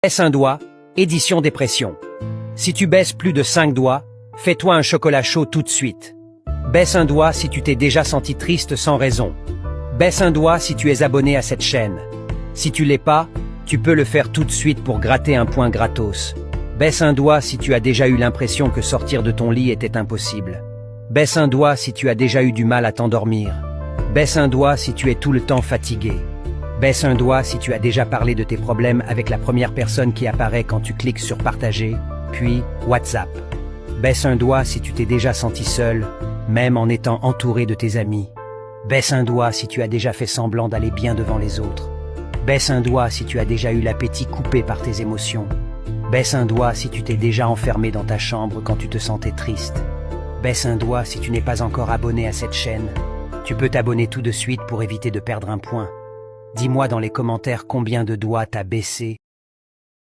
Baisse un doigt, édition dépression. Si tu baisses plus de 5 doigts, fais-toi un chocolat chaud tout de suite. Baisse un doigt si tu t'es déjà senti triste sans raison. Baisse un doigt si tu es abonné à cette chaîne. Si tu l'es pas, tu peux le faire tout de suite pour gratter un point gratos. Baisse un doigt si tu as déjà eu l'impression que sortir de ton lit était impossible. Baisse un doigt si tu as déjà eu du mal à t'endormir. Baisse un doigt si tu es tout le temps fatigué. Baisse un doigt si tu as déjà parlé de tes problèmes avec la première personne qui apparaît quand tu cliques sur partager, puis WhatsApp. Baisse un doigt si tu t'es déjà senti seul, même en étant entouré de tes amis. Baisse un doigt si tu as déjà fait semblant d'aller bien devant les autres. Baisse un doigt si tu as déjà eu l'appétit coupé par tes émotions. Baisse un doigt si tu t'es déjà enfermé dans ta chambre quand tu te sentais triste. Baisse un doigt si tu n'es pas encore abonné à cette chaîne. Tu peux t'abonner tout de suite pour éviter de perdre un point. Dis-moi dans les commentaires combien de doigts t'as baissé